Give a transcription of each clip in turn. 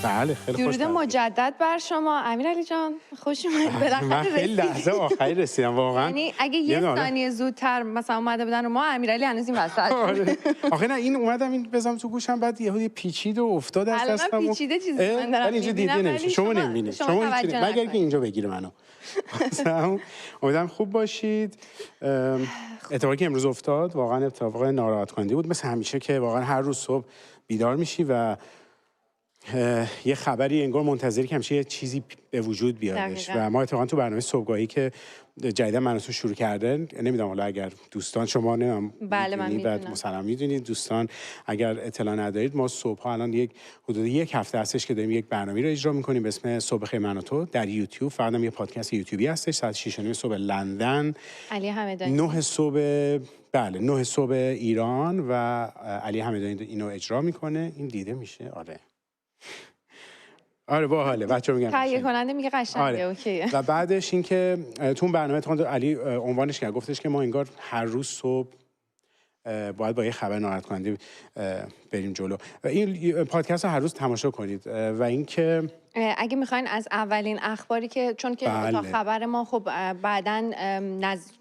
بله خیلی خوش درود مجدد بر شما امیرعلی جان، خوش اومدید. بالاخره من خیلی لحظه آخری رسیدم واقعا. یعنی اگه یه ثانیه زودتر مثلا اومده بودن ما امیرعلی هنوز این وسط. آخه نه این اومدم این بزنم تو گوشم بعد یهو پیچید و افتاد از دستم. الان پیچیده چیزی من دارم اینجا دیده نمیشه. شما نمیبینید. شما مگر که اینجا بگیره منو. مثلا امیدوارم خوب باشید. اتفاقی که امروز افتاد واقعا اتفاق ناراحت کننده بود، مثل همیشه که واقعا هر روز صبح بیدار میشی و یه خبری انگار منتظری که همیشه یه چیزی به وجود بیادش. و ما اتفاقا تو برنامه صبحگاهی که جدیدا من تو شروع کردن، نمیدونم حالا اگر دوستان شما بله من میدونید مثلا میدونید، دوستان اگر اطلاع ندارید، ما صبح‌ها الان حدود یک هفته هستش که داریم یک برنامه رو اجرا می‌کنیم به اسم صبح خیر من و تو در یوتیوب. فقط یه پادکست یوتیوبی هستش. ساعت 6:30 صبح لندن، علی همدانی 9 صبح بله 9 صبح ایران و علی همدانی اینو اجرا میکنه. این دیده میشه؟ آره باحاله. بچه‌ها میگن تهیه کننده میگه قشنگه. اوکیه. و بعدش این که تو برنامه علی عنوانش کرد، گفتش که ما انگار هر روز صبح باید با یه خبر ناراحت کننده بریم جلو. این پادکست رو هر روز تماشا کنید و اینکه اگه میخواین از اولین اخباری که چون که تا خبر ما خب بعداً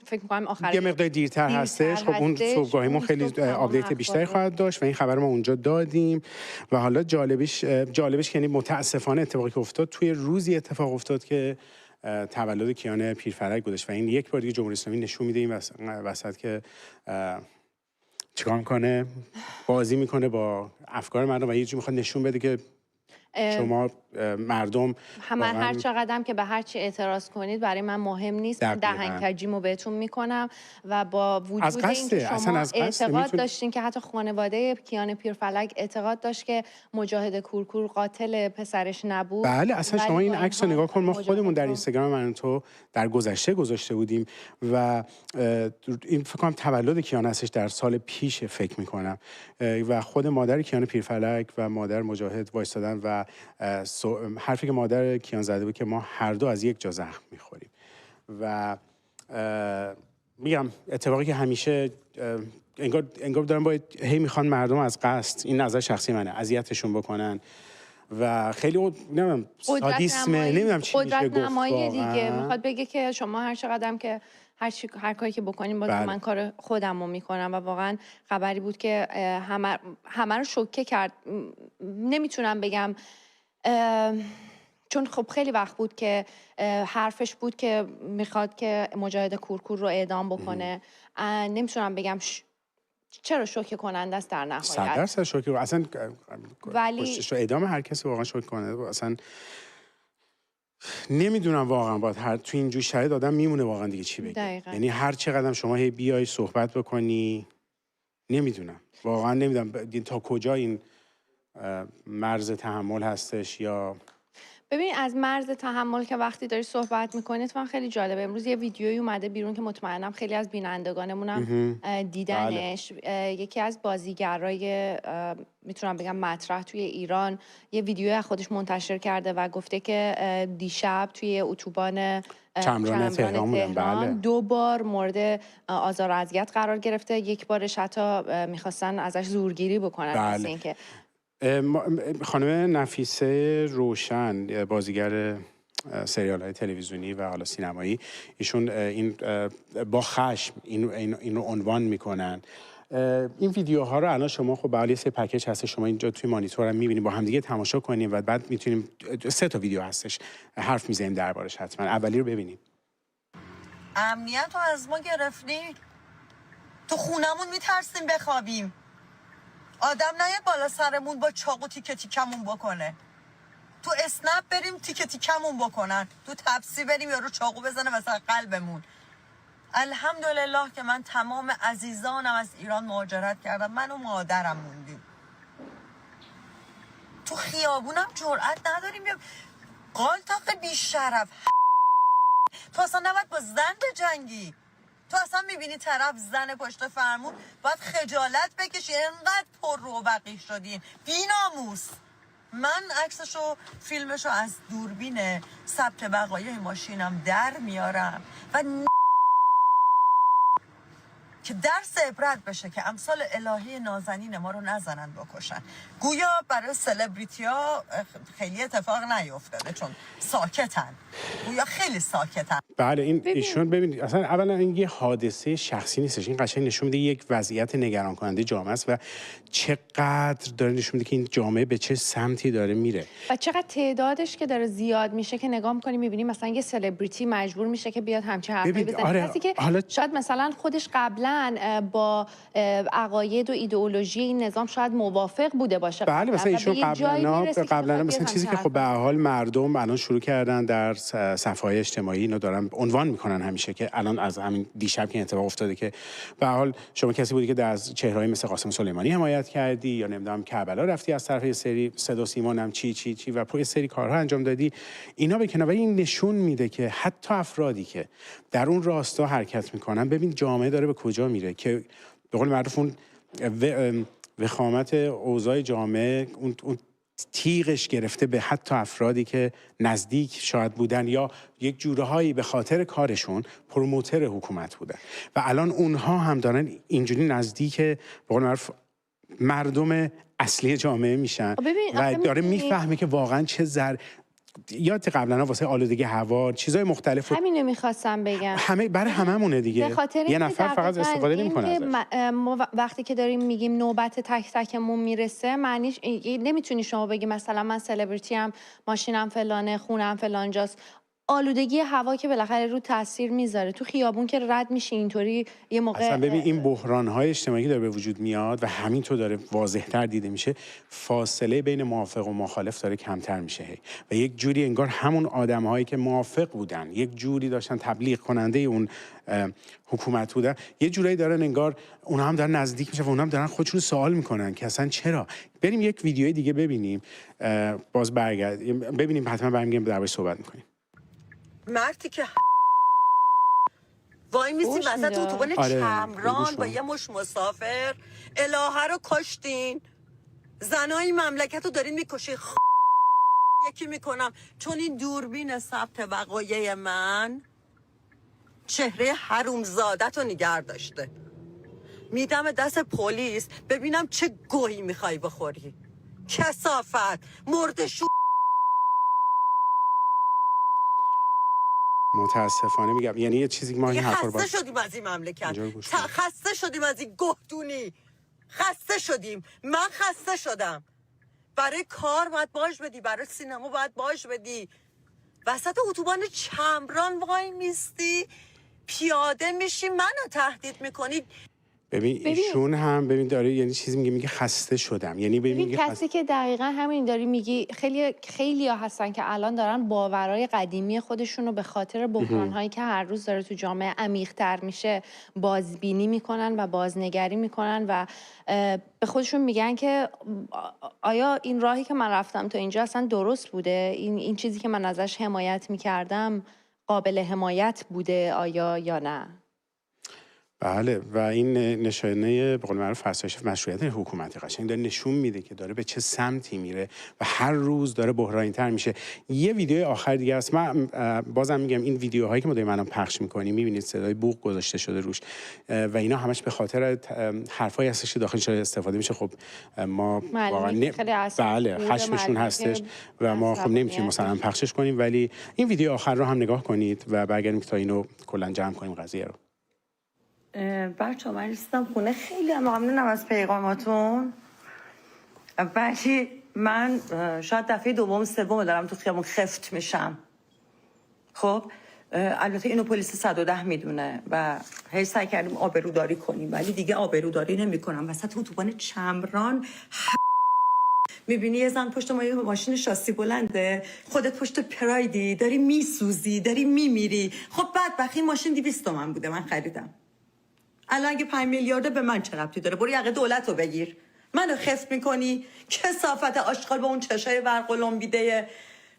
فکر می‌کنم آخر یه مقدار دیرتر هستش، خب اون صبحگاهیمون خیلی آپدیت بیشتری خواهد داشت و این خبر ما اونجا دادیم. و حالا جالبش یعنی متاسفانه اتفاقی که افتاد توی روزی اتفاق افتاد که تولد کیان پیرفلک بودش و این یک بار دیگه جمهوری اسلامی نشون میده این وسط که چیکار میکنه، بازی میکنه با افکار مردم و یه جوری میخواد نشون بده که شما مردم هر چقدرم که به هر چی اعتراض کنید برای من مهم نیست. من دهنکجیمو بهتون میکنم و با وجود اینکه شما اعتقاد داشتین که حتی خانواده کیان پیرفلک اعتقاد داشت که مجاهد کورکور قاتل پسرش نبود. بله اصلا شما این عکس رو نگاه کن، ما خودمون در اینستاگرام من تو در گذشته گذاشته بودیم و این فکر کنم تولد کیان هستش در سال پیش فکر میکنم و خود مادر کیان پیرفلک و مادر مجاهد وایسادن و حرفی که مادر کیان زده بود که ما هر دو از یک جا زخم میخوریم و میگم اتفاقی که همیشه انگار دارن باید میخوان مردم از قصد، این نظر شخصی منه، اذیتشون بکنن و خیلی نمیدونم سادیسمه، نمیدونم چی میشه گفت. قدرت نمایی دیگه میخواد بگه که شما هر چقدرم که هر کاری که بکنیم باز من کار خودم رو میکنم و واقعا خبری بود که همه رو شوکه کرد. نمیتونم بگم چون خب خیلی وقت بود که حرفش بود که میخواد که مجاهد کورکور رو اعدام بکنه. نمیتونم بگم چرا شوکه کننده است در نهایت. 100% شوکه اصلا، ولی اعدام هر کسی واقعا شوکه کننده اصلا. نمیدونم واقعا باید تو این جور شرایط آدم میمونه واقعا دیگه چی بگه. یعنی هر چقدر شما بیای صحبت بکنی، نمیدونم واقعا نمیدونم تا کجا این مرز تحمل هستش. یا ببین از مرز تحمل که وقتی داری صحبت میکنی اتفاقا خیلی جالبه. امروز یه ویدیویی اومده بیرون که مطمئنم خیلی از بینندگانمونم دیدنش. یکی از بازیگرای میتونم بگم مطرح توی ایران یه ویدیوی از خودش منتشر کرده و گفته که دیشب توی اتوبان چمران تهران 2 بار مورد آزار و اذیت قرار گرفته. یک بارش حتی میخواستن ازش زورگیری بکنن. مثل اینکه خانم نفیسه روشن، بازیگر سریال‌های تلویزیونی و حالا سینمایی، ایشون این با خشم این رو عنوان میکنن. این ویدیوها رو الان شما خب به سه پکیج هست، شما اینجا توی مانیتور هم می‌بینید، با هم دیگه تماشا کنیم و بعد میتونیم 3 تا ویدیو هستش حرف میزنیم دربارش. حتما اولی رو ببینیم. امنیت رو از ما گرفتی؟ تو خونمون میترسیم بخوابیم. آدم نیاد بالا سرمون با چاقو تیکه تیکمون بکنه. تو اسنپ بریم تیکه تیکمون بکنن، تو تپسی بریم یارو چاقو بزنه مثلا قلبمون. الحمدلله که من تمام عزیزانم از ایران مهاجرت کردم، من و مادرم موندیم. تو خیابونم جرئت نداریم بیام. قالتاق بیشرف تو اصلا نباید با زن بجنگی. تو اصلا میبینی طرف زن پشت فرمون باید خجالت بکشی. انقدر پر رو و وقیح شدین بی‌ناموس. من عکسشو فیلمشو از دوربین ثبت بقایای ماشینم در میارم و که درس عبرت بشه که امثال الهی نازنین ما رو نزنن بکشن. گویا برای سلبریتی ها خیلی اتفاق نیفتاده چون ساکتن، گویا خیلی ساکتن. بله این ایشون ببینید اصلا اولا این یه حادثه شخصی نیستش، این قشنگ نشون میده یک وضعیت نگران کننده جامعه است و چقدر داره نشون میده که این جامعه به چه سمتی داره میره و چقدر تعدادش که داره زیاد میشه که نگاه می‌کنی می‌بینی مثلا یه سلبریتی مجبور میشه که بیاد همچین حرفی بزنه. آره، کسی که حالا شاید مثلا خودش قبلا با عقاید و ایدئولوژی این نظام شاید موافق بوده باشه. بله مثلا ایشون قبلا مثلا چیزی که خب به هر حال مردم الان شروع کردن در صفحه‌های اجتماعی اینو دارن عنوان میکنن همیشه که الان از همین دیشب که اتفاق افتاده که به هر حال شما کسی بودی که از چهره‌های مثل قاسم سلیمانی حمایت کردی یا نمیدونم کربلا رفتی از طرف یه سری صدا و سیما نم چی و یه سری کارها انجام دادی، اینا به کنار این نشون میده که حتی افرادی که در اون راستا حرکت میکنن ببین جامعه داره به کجا میره که به قول معروف اون وخامت اوضاع جامعه اون تیغش گرفته به حتی افرادی که نزدیک شاید بودن یا یک جورهایی به خاطر کارشون پروموتر حکومت بودن و الان اونها هم دارن اینجوری نزدیک به قول معروف مردم اصلی جامعه میشن و داره میفهمه که واقعا چه یاد قبلا واسه آلودگی هوا چیزای مختلف همینو میخواستم بگم برای هممونه دیگه یه نفر فقط استفاده نمیکنه ازش. وقتی که داریم میگیم نوبت تک تکمون میرسه معنیش نمیتونی شما بگی مثلا من سلبریتی ام، ماشینم فلانه، خونم فلان جاست. آلودگی هوا که بالاخره رو تاثیر میذاره، تو خیابون که رد میشی اینطوری یه موقع اصلا ببین این بحران‌های اجتماعی داره به وجود میاد و همینطور داره واضح‌تر دیده میشه، فاصله بین موافق و مخالف داره کمتر میشه و یک جوری انگار همون آدم‌هایی که موافق بودن یک جوری داشتن تبلیغ کننده اون حکومت بودن، یه جورایی دارن انگار اونها هم دارن نزدیک میشن و اونها هم دارن خودشون سوال میکنن که اصلا چرا. بریم یک ویدیوی دیگه ببینیم باز ببینیم حتما برمیگردیم دربارش صحبت میکنیم. مردی که وای میسی وسط اتوبان چمران با یه مش مسافر الهه رو کشتین، زنای مملکت رو دارین میکشی یکی میکنم چون این دوربین ثبت وقایع من چهره حرومزادت رو نگه داشته. میدم دست پلیس ببینم چه گویی میخوای بخوری. کثافت مرد شو. متاسفانه میگم یعنی یه چیزی که ما این حرفا رو خسته شدیم از این مملکت، خسته شدیم از این گهدونی، خسته شدیم. من خسته شدم. برای کار باید باج بدی، برای سینما باید باج بدی، وسط اتوبان چمران وای میستی پیاده میشی منو تهدید میکنی. ببین ایشون هم ببین داره یعنی چیزی میگه خسته شدم، یعنی ببین کسی که دقیقا همین داری میگی. خیلی ها هستن که الان دارن باورهای قدیمی خودشون رو به خاطر بحران‌هایی که هر روز داره تو جامعه عمیق‌تر میشه بازبینی میکنن و بازنگری میکنن و به خودشون میگن که آیا این راهی که من رفتم تا اینجا اصلا درست بوده؟ این چیزی که من ازش حمایت میکردم قابل حمایت بوده آیا یا نه؟ بله و این نشانه به قول معروف فرسایش مشروعیت حکومتی قشنگ داره نشون میده که داره به چه سمتی میره و هر روز داره بحرانی‌تر میشه. یه ویدیو آخر دیگه است، من بازم میگم این ویدیوهایی که ما داریم الان پخش میکنیم میبینید صدای بوق گذاشته شده روش و اینا همش به خاطر حرفایی هستش که داخلش استفاده میشه. خب ما واقعا بله خشمشون هستش و ما خب نمیتونیم مثلا پخشش کنیم، ولی این ویدیو آخر رو هم نگاه کنید و برگردیم تا اینو کلا جمع کنیم قضیه رو. بچه من رسیدم خونه، خیلی ممنونم از پیغاماتون، ولی من شاید دفعه دوم سوم دارم تو خیابون خفت میشم. خب البته اینو پلیس 110 میدونه و هی سعی کردیم آبروداری کنیم ولی دیگه آبروداری نمیکنم. وسط اتوبان چمران میبینی یه زن پشت ما یه ماشین شاسی بلنده، خودت پشت پرایدی داری میسوزی داری میمیری. خب بدبختی این ماشین 200 تومن بوده من خریدم. الان اگه 5 میلیارده به من چه ربطی داره؟ برو یقه دولت رو بگیر. منو خفت میکنی؟ کثافت آشغال با اون چشای ورقلمبیده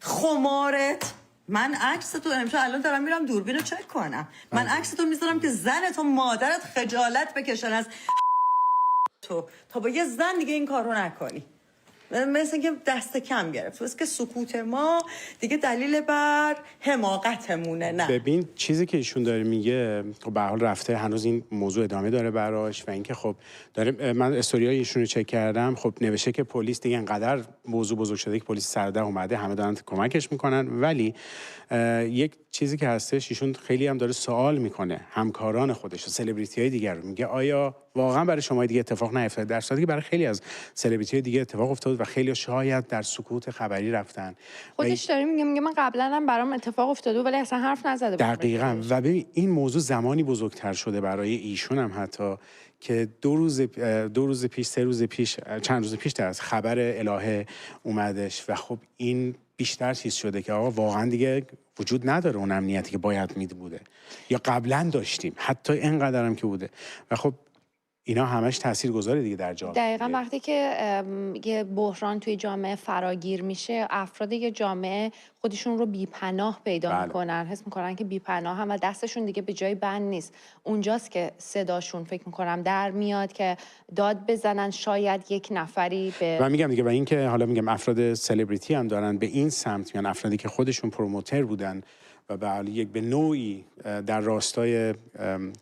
خمارت. من عکس تو امشب الان دارم میرم دوربین رو چک کنم. من عکس تو میذارم که زنت و مادرت خجالت بکشن از تو تا با یه زن دیگه این کارو نکنی. مثل که دست کم گرفت. بس که سکوت ما دیگه دلیل بر حماقتمونه. نه ببین چیزی که ایشون داره میگه به هر حال رفته، هنوز این موضوع ادامه داره براش و اینکه خب داره، من استوریای ایشون رو چک کردم، خب نوشته که پلیس دیگه انقدر موضوع بزرگ شده که پلیس سرده اومده، همه دارن کمکش میکنن. ولی یک چیزی که هستش، ایشون خیلی هم داره سوال میکنه همکاران خودش و سلبریتی های دیگر رو، میگه آیا واقعا برای شما دیگه اتفاق نیفتاد؟ در صورتی که برای خیلی از سلبریتی های دیگه اتفاق افتاد و خیلی شاید در سکوت خبری رفتن. خودش داره میگه من قبلا هم برام اتفاق افتاده ولی اصلا حرف نزده بودم. دقیقاً. و ببین این موضوع زمانی بزرگتر شده برای ایشون هم حتی که دو روز پیش چند روز پیش از خبر الهه اومدش و خب این بیشتر چیز شده که آقا واقعا دیگه وجود نداره اون امنیتی که باید میده بوده یا قبلا داشتیم، حتی اینقدر هم که بوده. و خب اینا همش تاثیرگذاره دیگه در جامعه. دقیقاً وقتی که یه بحران توی جامعه فراگیر میشه، افراد یه جامعه خودشون رو بی‌پناه پیدا میکنن، حس میکنن که بی‌پناه هم و دستشون دیگه به جای بند نیست. اونجاست که صداشون فکر میکنم در میاد که داد بزنن، شاید یک نفری به و میگم دیگه. و این که حالا میگم افراد سلبریتی هم دارن به این سمت میان، افرادی که خودشون پروموتر بودن و به نوعی در راستای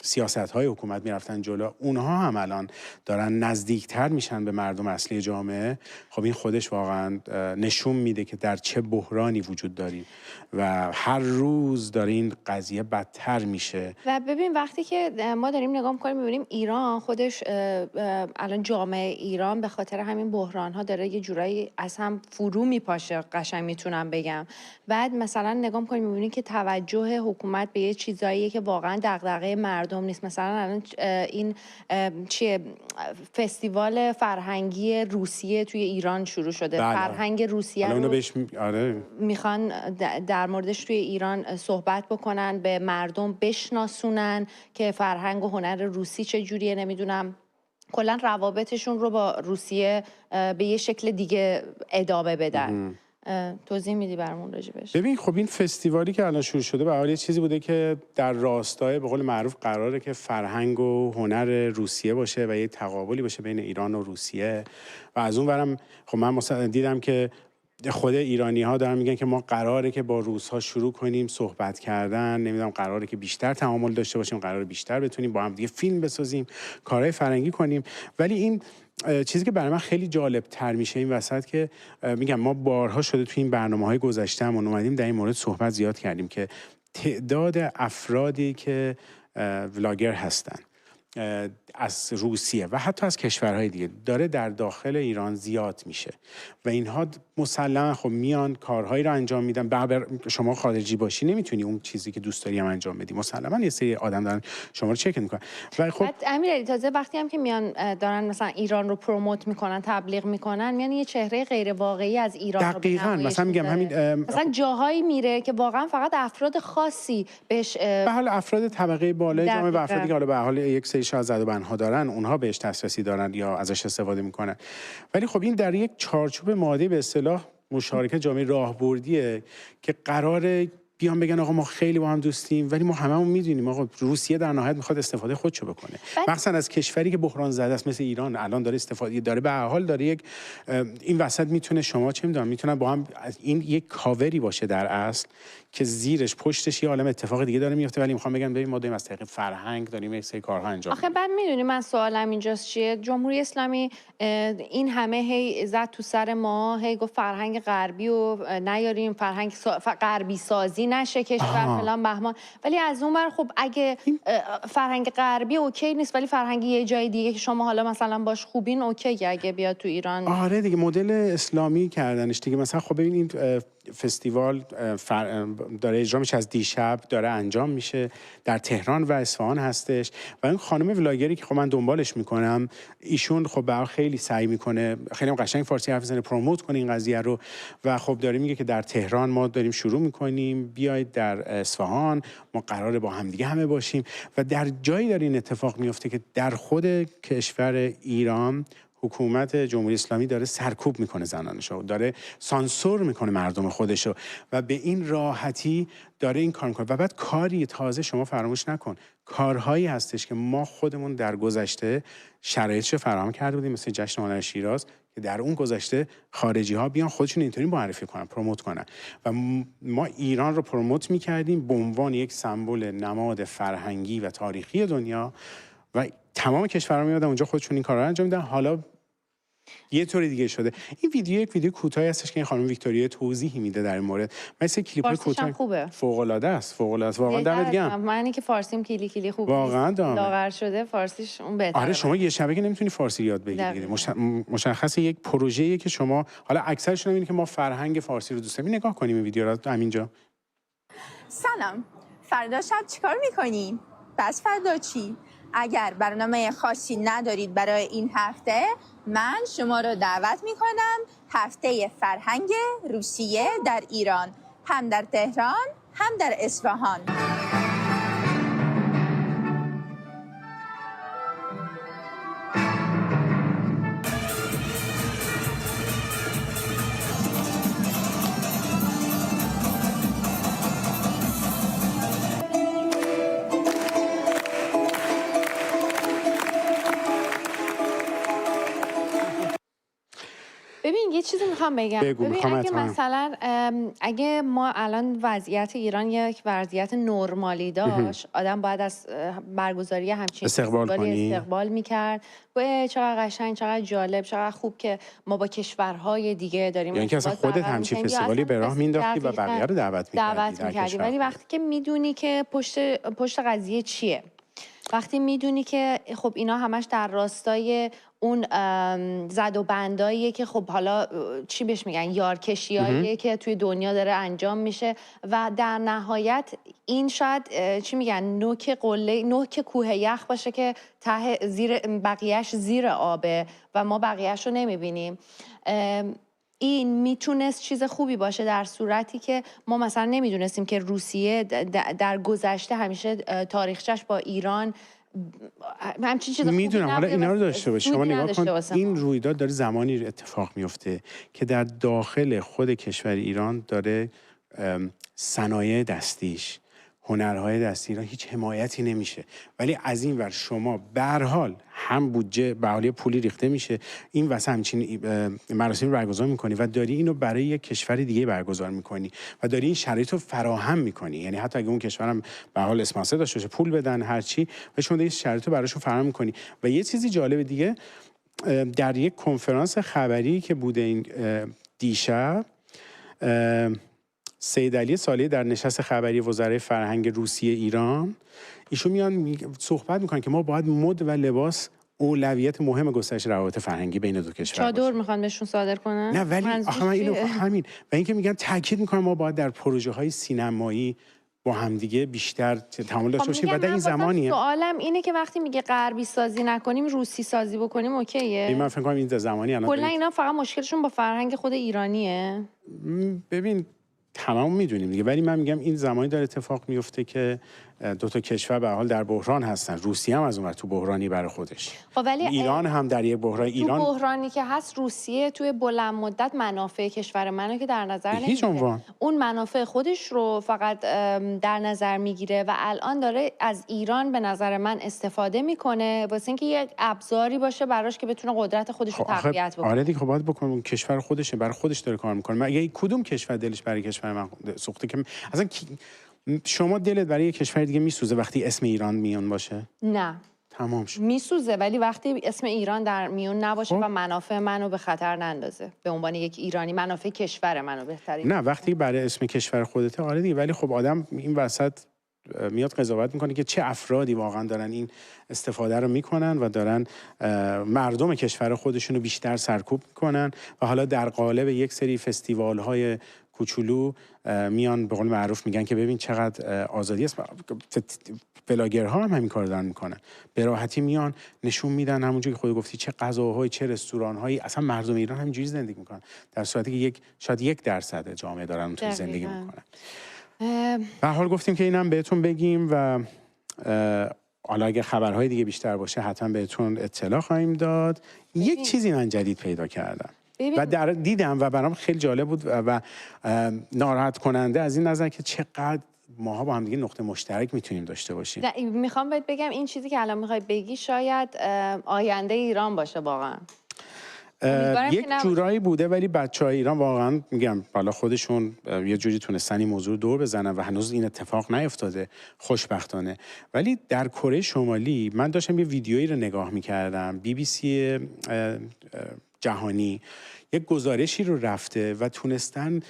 سیاست‌های حکومت میرفتن جلو، اونها هم الان دارن نزدیکتر میشن به مردم اصلی جامعه. خب این خودش واقعا نشون میده که در چه بحرانی وجود داریم و هر روز داره این قضیه بدتر میشه. و ببین وقتی که ما داریم نگاه می‌کنیم می‌بینیم ایران خودش الان جامعه ایران به خاطر همین بحران‌ها داره یه جورایی از هم فرو میپاشه، قشنگ میتونم بگم. بعد مثلا نگاه می‌کنیم می‌بینیم که توجه حکومت به یه چیزاییه که واقعا دغدغه مردم نیست. مثلا الان این فستیوال فرهنگی روسیه توی ایران شروع شده. فرهنگ روسیه رو میخوان در موردش توی ایران صحبت بکنن، به مردم بشناسونن که فرهنگ و هنر روسی چه جوریه، نمیدونم کلا روابطشون رو با روسیه به یه شکل دیگه ادامه بدن. توضیح میدی برامون راجبش؟ ببین خب این فستیوالی که الان شروع شده به حال یه چیزی بوده که در راستای به قول معروف قراره که فرهنگ و هنر روسیه باشه و یه تقابلی باشه بین ایران و روسیه. و از اون ورم خب من مثلا دیدم که خود ایرانی ها دارن میگن که ما قراره که با روس ها شروع کنیم صحبت کردن، نمیدونم قراره که بیشتر تعامل داشته باشیم، قراره بیشتر بتونیم با هم دیگه فیلم بسازیم، کارهای فرهنگی کنیم. ولی این چیزی که برای من خیلی جالب تر میشه این وسط که میگم ما بارها شده توی این برنامه‌های گذشته‌مون اومدیم در این مورد صحبت زیاد کردیم که تعداد افرادی که ولاگر هستن از روسیه و حتی از کشورهای دیگه داره در داخل ایران زیاد میشه و اینها مسلما خب میان کارهایی رو انجام میدن. بعد شما خارجی باشی نمیتونی اون چیزی که دوست داری هم انجام بدی، مسلما یه سری آدم دارن شما رو چک میکنن. و خب امیرعلی تازه وقتی هم که میان دارن مثلا ایران رو پروموت میکنن، تبلیغ میکنن، میان یه چهره غیر واقعی از ایران دقیقاً رو مثلا میگم همین مثلا جاهایی میره که واقعا فقط افراد خاصی بهش به حال افراد طبقه بالای جامعه و افرادی که حالا به حال یک سری شاهزاده‌بندها دارن اونها بهش دسترسی دارن یا ازش استفاده میکنن. ولی خب این در یک چارچوب ماده به اصطلاح مشارکت جامعه راهبردیه که قراره بیان بگن آقا ما خیلی با هم دوستیم ولی ما هممون میدونیم آقا روسیه در نهایت میخواد استفاده خودشو بکنه، مثلا از کشوری که بحران زده است مثل ایران الان داره استفاده داره به هر حال داره یک این وسط میتونه شما چه میدونم میتونن با هم این یک کاوری باشه در اصل که زیرش پشتش یه عالم اتفاق دیگه داره میفته. ولی میخوام بگم ببین ما داریم از طریق فرهنگ داریم یک سری کارها انجام آخه بعد میدونی من سوالم اینجاست چیه؟ جمهوری اسلامی این همه هی زد تو سر ما، هی گفت فرهنگ غربی و نیاریم، فرهنگ غربی سازی نشه کشور فلان بهمان. ولی از اون ور خب اگه فرهنگ غربی اوکی نیست ولی فرهنگ یه جای دیگه که شما حالا مثلا باش خوبین اوکی اگه بیاد تو ایران. آره دیگه مدل اسلامی کردنش دیگه. مثلا خب ببین این فستیوال داره اجرا میشه، از دیشب داره انجام میشه، در تهران و اصفهان هستش. و این خانم ولاگری که خب من دنبالش میکنم، ایشون خب برای خیلی سعی میکنه، خیلی هم قشنگ فارسی حرف میزنه، پروموت کنه این قضیه رو. و خب داره میگه که در تهران ما داریم شروع میکنیم، بیاید در اصفهان ما قراره با هم دیگه همه باشیم. و در جایی داره این اتفاق میفته که در خود کشور ایران حکومت جمهوری اسلامی داره سرکوب میکنه زنانشو، داره سانسور میکنه مردم خودشو و به این راحتی داره این کار میکنه. و بعد کاری تازه شما فراموش نکن، کارهایی هستش که ما خودمون در گذشته شرایطش فراهم کرده بودیم، مثل جشن هنر شیراز که در اون گذشته خارجی ها بیان خودشون اینطوری معرفی کنن، پروموت کنن و ما ایران رو پروموت میکردیم به عنوان یک سمبل نماد فرهنگی و تاریخی دنیا و تمام کشورها میادن اونجا خودشون این کارا رو انجام میدن. حالا یه طور دیگه شده. این ویدیو یک ویدیو کوتاهی هستش که این خانم ویکتوریا توضیحی میده در این مورد. مثل کلیپ کوتاه فوق العاده است، فوق العاده است واقعا. دمت گرم. منی که فارسیم کلی خوب واقعا لاغر شده، فارسیش اون بهتره. آره شما یه شبه که نمیتونی فارسی یاد بگیری. مشخصه یک پروژه‌ایه که شما حالا اکثرشون اینه که ما فرهنگ فارسی رو دوست داریم. نگاه کنیم این ویدیو رو همینجا. سلام، فردا شب چیکار میکنیم؟ پس فردا چی؟ اگر برنامه خاصی ندارید برای این هفته، من شما رو دعوت میکنم هفته فرهنگ روسیه در ایران، هم در تهران هم در اصفهان. ببین یه چیزی میخوام بگم. ببین اگه مثلا اگه ما الان وضعیت ایران یک وضعیت نرمالی داشت، آدم باید از برگزاری همچین استقبال میکرد. چقدر قشنگ، چقدر جالب، چقدر خوب که ما با کشورهای دیگه داریم. یعنی که اصلا خودت همچین فستیوالی به راه مینداختی و بقیه رو دعوت میکردی. ولی وقتی که میدونی که پشت قضیه چیه، وقتی میدونی که خب اینا همش در راستای اون زد و بنداییه که خب حالا چی بهش میگن، یارکشیاییه که توی دنیا داره انجام میشه و در نهایت این شاید چی میگن نوک کوه یخ باشه که ته زیر بقیهش زیر آبه و ما بقیهش رو نمیبینیم. این میتونست چیز خوبی باشه در صورتی که ما مثلا نمیدونستیم که روسیه در گذشته همیشه تاریخچش با ایران همچین چیز میدونم. حالا اینا رو داشته باشه. شما نگاه کن این رویداد داره زمانی اتفاق میفته که در داخل خود کشور ایران داره صنایع دستیش، هنرهای دستی ایران هیچ حمایتی نمیشه، ولی از این ور شما به هر حال هم بودجه به حال پولی ریخته میشه این واسه همچین مراسمی برگزار میکنی و داری اینو برای یک کشور دیگه برگزار میکنی و داری این شرایط رو فراهم میکنی. یعنی حتی اگه اون کشورم به حال اسپانسر داشته باشه، پول بدن هر چی، و شما داری شرایط رو براشون فراهم میکنی. و یه چیزی جالب دیگه، در یک کنفرانس خبری که بوده این دیشب، سید علی صالحی در نشست خبری وزرای فرهنگ روسیه ایران، ایشون میان صحبت میکنن که ما باید مد و لباس اولویت مهم گسترش روابط فرهنگی بین دو کشور باشه. چادر میخوان بهشون صادر کنن؟ نه ولی آخه من اینو همین و اینکه میگن تاکید میکنن ما باید در پروژه های سینمایی با همدیگه بیشتر تعامل داشته باشیم و در این زمانیه. سوالم اینه که وقتی میگه غربی سازی نکنیم روسی سازی بکنیم اوکیه؟ من فکر کنم این زمانی الان کلا اینا فقط مشکلشون با فرهنگ خود ایرانیه. ببین تمام میدونیم دیگه، ولی من میگم این زمانی داره اتفاق میفته که دو تا کشور به حال در بحران هستن. روسیه هم از اون ور تو بحرانی برای خودش، ولی ایران هم در یک بحران. ایران تو بحرانی که هست، روسیه توی بلند مدت منافع کشور منو که در نظر نمیگیره، اون منافع خودش رو فقط در نظر میگیره و الان داره از ایران به نظر من استفاده میکنه واسه اینکه یک ابزاری باشه براش که بتونه قدرت خودش رو تقویت بکنه. آره دیگه، خب باید بکنه. اون کشور خودشه، برای خودش داره کار میکنه. مگه کدوم کشور دلش برای کشور من سوخته که اصلا شما دلت برای یک کشور دیگه میسوزه وقتی اسم ایران میون باشه؟ نه تمام شد. میسوزه، ولی وقتی اسم ایران در میون نباشه و منافع منو به خطر نندازه به عنوان یک ایرانی، منافع کشور منو بهتری. نه وقتی برای اسم کشور خودته آره دیگه، ولی خب آدم این وسط میاد قضاوت میکنه که چه افرادی واقعا دارن این استفاده رو میکنن و دارن مردم کشور خودشون رو بیشتر سرکوب میکنن و حالا در قالب یک سری فستیوال های کوچولو میان به قول معروف میگن که ببین چقدر آزادی است. بلاگرها هم همین کار دارن میکنن، به راحتی میان نشون میدن همونجوری که خود گفتی چه غذاهایی چه رستوران‌هایی. اصلا مردم ایران همینجوری زندگی میکنن، در صورتی که شاید 1% جامعه دارن اونطوری زندگی میکنن. به حال گفتیم که اینم بهتون بگیم و حالا اگه خبرهای دیگه بیشتر باشه حتما بهتون اطلاع خواهیم داد. یک چیزی من جدید پیدا کردم و دیدم و برام خیلی جالب بود و ناراحت کننده از این نظر که چقدر ماها با هم دیگه نقطه مشترک میتونیم داشته باشیم. میخوام بهت بگم این چیزی که الان میخوای بگی شاید آینده ایران باشه واقعا. امیدوارم یک که نباشه. جورایی بوده، ولی بچه‌های ایران واقعا میگم بالا خودشون یه جوری تونستن این موضوع رو دور بزنن و هنوز این اتفاق نیفتاده خوشبختانه. ولی در کره شمالی من داشتم یه ویدیویی رو نگاه میکردم، BBC جهانی یک گزارشی رو رفته و تونستن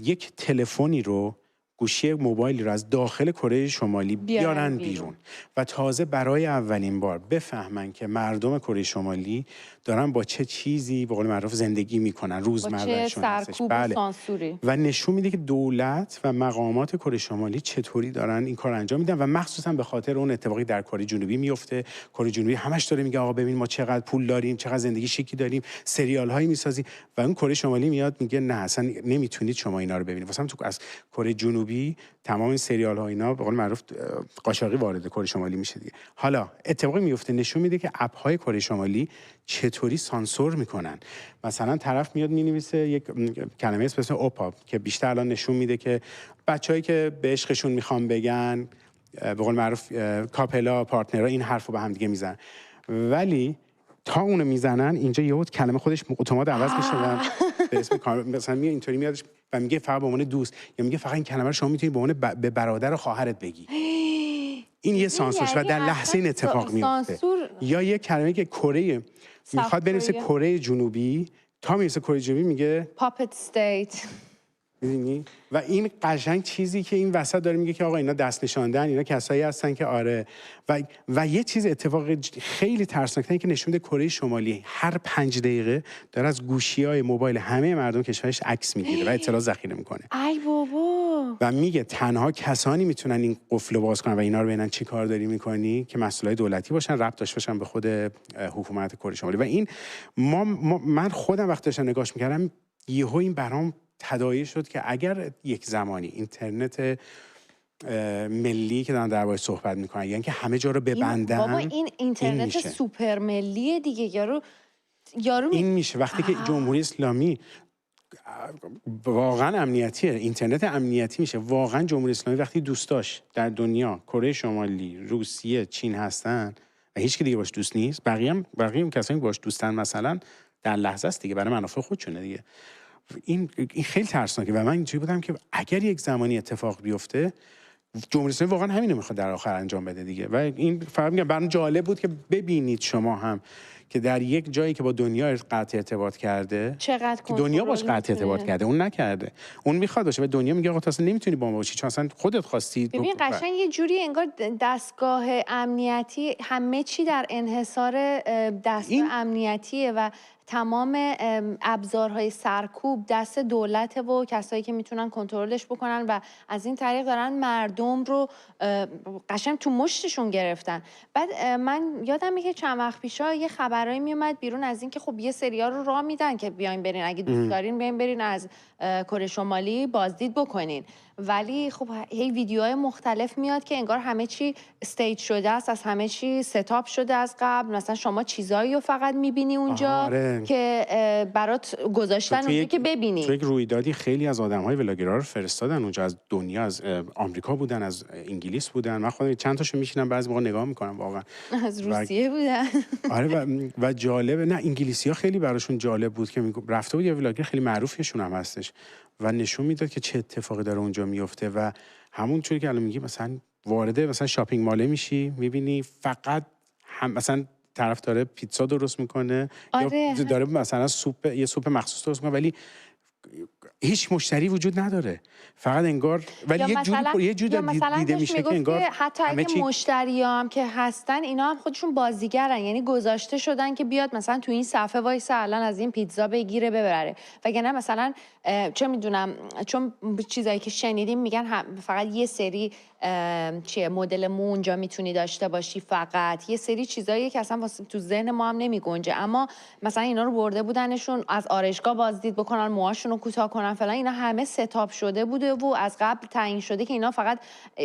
یک تلفنی رو، گوشی موبایلی رو از داخل کره شمالی بیارن بیرون و تازه برای اولین بار بفهمن که مردم کره شمالی دارن با چه چیزی به قول معروف زندگی میکنن، روزمرهشون هستش. بله. سانسوری. و نشون میده که دولت و مقامات کره شمالی چطوری دارن این کار انجام میدن و مخصوصا به خاطر اون اتفاقی در کره جنوبی میفته. کره جنوبی همش داره میگه آقا ببین ما چقدر پول داریم، چقدر زندگی شیکی داریم، سریال هایی میسازیم، و اون کره شمالی میاد میگه نه اصلا نمیتونید شما اینا رو ببینید. واسه تو از کره جنوبی تمام این سریال ها اینا به قول معروف قاچاقی وارد کره شمالی میشه دیگه. حالا اتفاقی میفته نشون میده که اپ های کره شمالی چطوری سانسور میکنن. مثلا طرف میاد مینویسه یک کلمه اسم اوپا که بیشتر الان نشون میده که بچه‌ای که به عشقشون میخوان بگن به قول معروف کاپلا، پارتنرها این حرفو به هم دیگه میزنن، ولی تا اونو میزنن اینجا یهو کلمه خودش اتومات عوض میشه و به اسم مثلا میاد اینطوری میادش و میگه فقط به عنوان دوست، یا میگه فقط این کلمه رو شما میتونید به عنوان به برادر و خواهرت بگی. این یه سانسور و در لحظه این اتفاق میفته. یا یه کلمه که کره میخواد بنویسه کره جنوبی، تا میرسه کره جنوبی میگه پاپت استیت. می‌دونی؟ و این قشنگ چیزی که این وسط داره میگه که آقا اینا دست نشاندن، اینا کسایی هستن که آره. و یه چیز اتفاق خیلی ترسناکه که نشون میده کره شمالی هر 5 دقیقه داره از گوشی‌های موبایل همه مردم کشورش عکس میگیره و اطلاع ذخیره میکنه. ای بابا. و میگه تنها کسانی میتونن این قفل رو باز کنن و اینا رو ببینن چی کار داری میکنی که مسئولای دولتی باشن، ربط داشته باشن به خود حکومت کره شمالی. و این من خودم وقتی داشتم نگاش میکردم یهو این برام تداعی شد که اگر یک زمانی اینترنت ملی که دارن دربارش صحبت میکنن، یعنی که همه جا رو ببندن، بابا این اینترنت سوپر ملیه دیگه. یارو این میشه وقتی که جمهوری اسلامی واقعا امنیتیه، اینترنت امنیتی میشه. واقعا جمهوری اسلامی وقتی دوستاش در دنیا کره شمالی، روسیه، چین هستن و هیچ کی دیگه باش دوست نیست، بقیه کسایی که باش دوستن مثلا در لحظه است دیگه، برای منافع خودشونه دیگه. این خیلی ترسناکه و من اینجوری بودم که اگر یک زمانی اتفاق بیفته جمهوری اسلامی واقعا همینو میخواد در آخر انجام بده دیگه. و این فقط میگم برام جالب بود که ببینید شما هم که در یک جایی که با دنیا قطع ارتباط کرده، چقدر دنیا باش قطع ارتباط کرده، اون نکرده، اون میخواد باشه و دنیا میگه آقا تو اصلا نمیتونی با ما باشی چون اصلا خودت خواستی. ببین قشنگ یه جوری انگار دستگاه امنیتی همه چی در انحصار دستگاه امنیتیه و تمام ابزارهای سرکوب دست دولته و کسایی که میتونن کنترلش بکنن و از این طریق دارن مردم رو قشنگ تو مشتشون گرفتن. بعد من یادمه که چند وقت پیشا یه خبرایی میومد بیرون از این که خب یه سریال رو راه میدن که بیاین برین، اگه دوست دارین بیاین برین از کره شمالی بازدید بکنین، ولی خب هی ویدیوهای مختلف میاد که انگار همه چی استیج شده است، از همه چی ستاپ شده از قبل. مثلا شما چیزایی رو فقط میبینی اونجا که برات گذاشتن اونجا که ببینی. تو یک رویدادی خیلی از آدم‌های ولاگرا رو فرستادن اونجا، از دنیا، از آمریکا بودن، از انگلیس بودن. من خودم چند تاشو میشینم بعضی موقع نگاه میکنم واقعا. از روسیه بودن. آره و جالبه، نه انگلیسی‌ها خیلی براشون جالب بود که رفته بود یه ولاگر خیلی معروفیشون هم هستش و نشون میداد که چه اتفاقی داره اونجا میفته. و همون چیزی که الان میگی مثلا وارد مثلا شاپینگ ماله میشی میبینی فقط مثلا طرف داره پیتزا درست میکنه یا داره مثلا یه سوپ مخصوص درست میکنه ولی هیچ مشتری وجود نداره، فقط انگار ولی یه جوری دیده میشه که انگار حتی اگه مشتری هم که هستن اینا هم خودشون بازیگرن، یعنی گذاشته شدن که بیاد مثلا تو این صفحه وایسه الان از این پیتزا بگیره ببره، وگرنه مثلا چه میدونم چون چیزایی که شنیدیم میگن فقط یه سری مدل مو اونجا میتونی داشته باشی، فقط یه سری چیزایی که اصلا تو ذهن ما هم نمیگنجه، اما مثلا اینا رو برده بودنشون از آرایشگاه بازدید بکنن، موهاشون رو کوتاه کنن فلان، اینا همه ستاپ شده بوده و از قبل تعیین شده که اینا فقط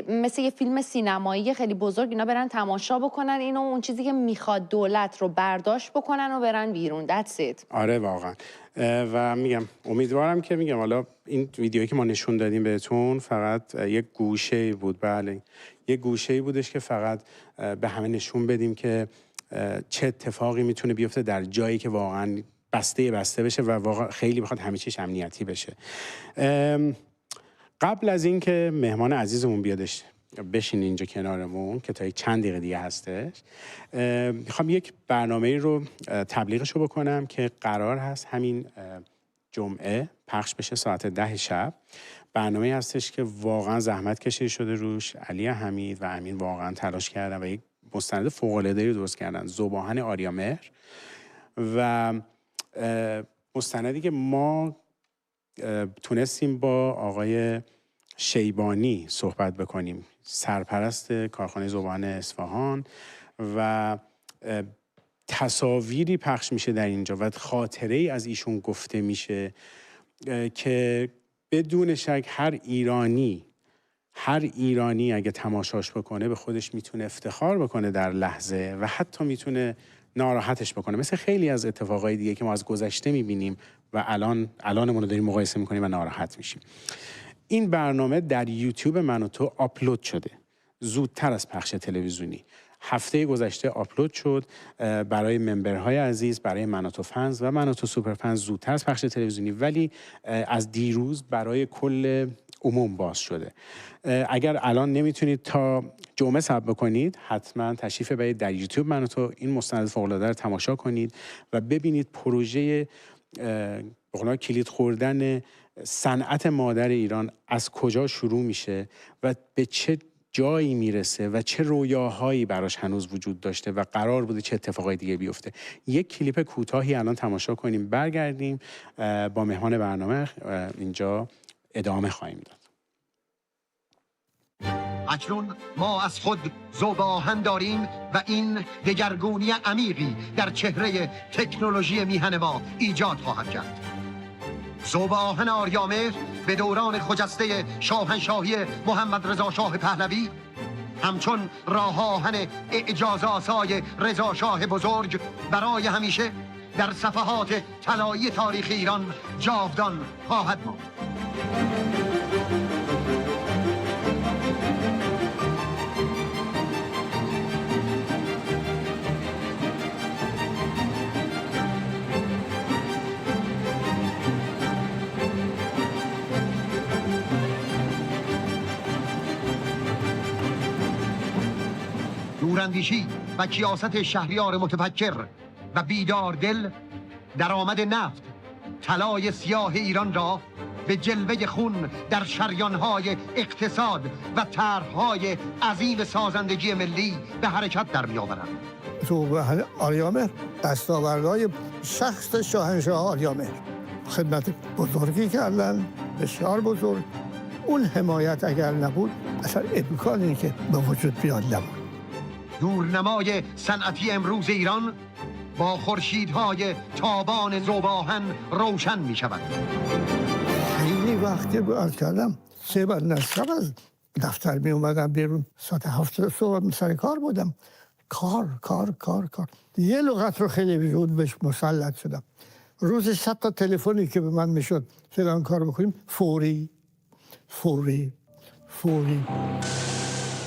مثل یه فیلم سینمایی خیلی بزرگ اینا برن تماشا بکنن اینو، اون چیزی که میخواد دولت رو برداشت بکنن و برن بیرون. That's it. آره واقعا. و میگم امیدوارم که میگم حالا این ویدیویی که ما نشون دادیم بهتون فقط یک گوشه بود، بله یک گوشه بودش که فقط به همه نشون بدیم که چه اتفاقی میتونه بیفته در جایی که واقعا بسته بشه و واقعا خیلی بخواد همه چیش امنیتی بشه. قبل از اینکه مهمان عزیزمون بیادش بشین اینجا کنارمون که تا چند دقیقه دیگه هستش، میخوام یک برنامه رو تبلیغش رو بکنم که قرار هست همین جمعه پخش بشه ساعت 10 شب. برنامه هستش که واقعا زحمت کشیده شده روش. علی حمید و امین واقعا تلاش کردن و یک مستند فوق‌العاده‌ای رو درست کردن. ذوباهن آریامهر و مستندی که ما تونستیم با آقای شیبانی صحبت بکنیم، سرپرست کارخانه ذوباهن اصفهان، و تصاویری پخش میشه در اینجا و خاطره‌ای از ایشون گفته میشه که بدون شک هر ایرانی اگه تماشاش بکنه به خودش میتونه افتخار بکنه در لحظه و حتی میتونه ناراحتش بکنه، مثل خیلی از اتفاقای دیگه که ما از گذشته میبینیم و الانمون رو داریم مقایسه میکنیم و ناراحت میشیم. این برنامه در یوتیوب من و تو آپلود شده زودتر از پخش تلویزیونی. هفته گذشته آپلود شد برای ممبرهای عزیز، برای من و تو فنز و من و تو سوپر فنز زودتر از پخش تلویزیونی، ولی از دیروز برای کل عموم باز شده. اگر الان نمیتونید تا جمعه صبر بکنید، حتما تشریف ببرید در یوتیوب من و تو این مستند فوق‌العاده رو تماشا کنید و ببینید پروژه بقولن کلید خوردن صنعت مادر ایران از کجا شروع میشه و به چه جایی میرسه و چه رویاهایی براش هنوز وجود داشته و قرار بوده چه اتفاقای دیگه بیفته. یک کلیپ کوتاهی الان تماشا کنیم، برگردیم با مهمان برنامه اینجا ادامه خواهیم داد. اکنون ما از خود ذوباهن داریم و این دگرگونی عمیقی در چهره تکنولوژی میهن ما ایجاد خواهد کرد. ذوباهن آریامهر به دوران خجسته شاهنشاهی محمد رضا شاه پهلوی همچون راه آهن اعجازآسای رضا شاه بزرگ برای همیشه در صفحات طلایی تاریخ ایران جاودان خواهد ماند. دوراندیشی و کیاست شهریار متفکر و بیدار دل درآمد نفت طلای سیاه ایران را به جلوه خون در شریانهای اقتصاد و طرحهای عظیم سازندگی ملی به حرکت در می‌آورند. ذوباهن آریامهر دستاوردهای شخص شاهنشاه آریامهر خدمت بزرگی کردن، بسیار بزرگ. اون حمایت اگر نبود اصلا امکانی که به وجود بیاد نبود. دورنمای صنعتی امروز ایران با خورشیدهای تابان ذوباهن روشن می شود. خیلی وقتی باید کردم 3 بعد نصف از دفتر می اومدم بیرون، ساعت 7 صبح سر کار بودم. کار. یه لغت رو خیلی زود بهش مسلط شدم. روز 100 تا تلفنی که به من میشد فلان کار بکنیم، فوری.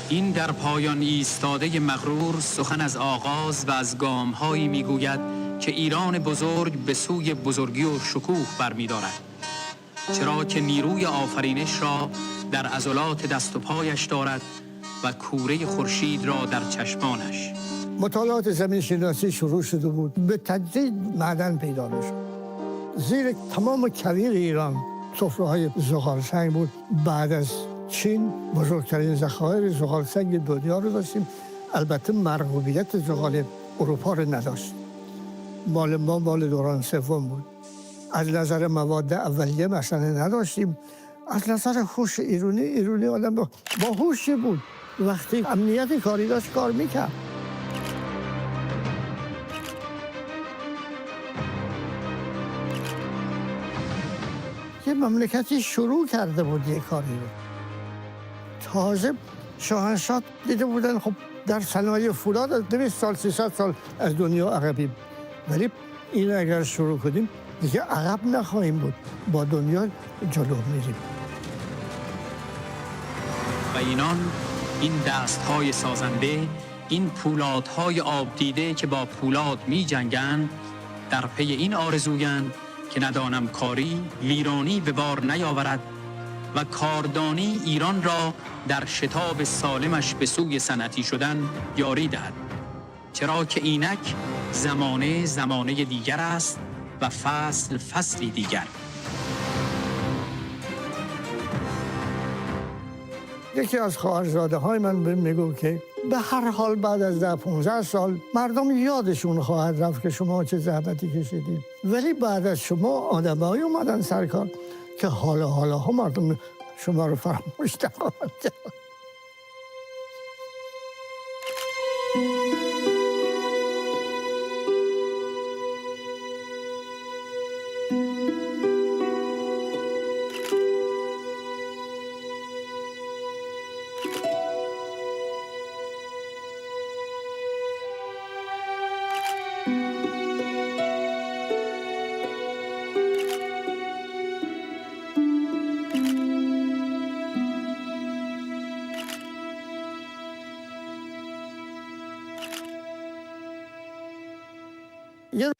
این در پایان ایستاده مغرور سخن از آغاز و از گام‌هایی می‌گوید که ایران بزرگ به سوی بزرگی و شکوه برمی‌دارد، چرا که نیروی آفرینش را در عضلات دست و پایش دارد و کوره خورشید را در چشمانش. مطالعات زمین شناسی شروع شده بود، به تدریج معدن پیدا می‌شد. زیر تمام کویر ایران سفره‌های زغالسنگ بود. بعد از چین بزرگترین ذخایر زغالسنگ دنیا رو داشتیم. البته مرغوبیت زغال اروپا رو نداشت. مال ما مال دوران سوم بود. از نظر مواد اولیه مسئله نداشتیم. از نظر هوش ایرانی آدم با هوشی بود. وقتی امنیت کاری داشت کار میکرد. یه مملکتی شروع کرده بود یه کاری رو. تازه شاهنشاه دیده بودن خب در صنایع فولاد 200 سال 300 سال از دنیا عقبیم، ولی این اگر شروع کنیم دیگه عقب نخواهیم بود، با دنیا جلو میریم. و این دست‌های سازنده، این پولادهای آب دیده که با پولاد می جنگند، در پی این آرزویند که ندانم کاری ویرانی به بار نیاورد و کاردانی ایران را در شتاب سالمش به سوی صنعتی شدن یاری دهد، چرا که اینک زمانه دیگر است و فصلی دیگر. یکی از خواهرزاده های من بهم میگو که به هر حال بعد از 10-15 سال مردم یادشون خواهد رفت که شما چه زحمتی کشیدید، ولی بعد از شما آدمایی اومدن سرکار که حالا مردم شما رو فراموش نخواهند کرد.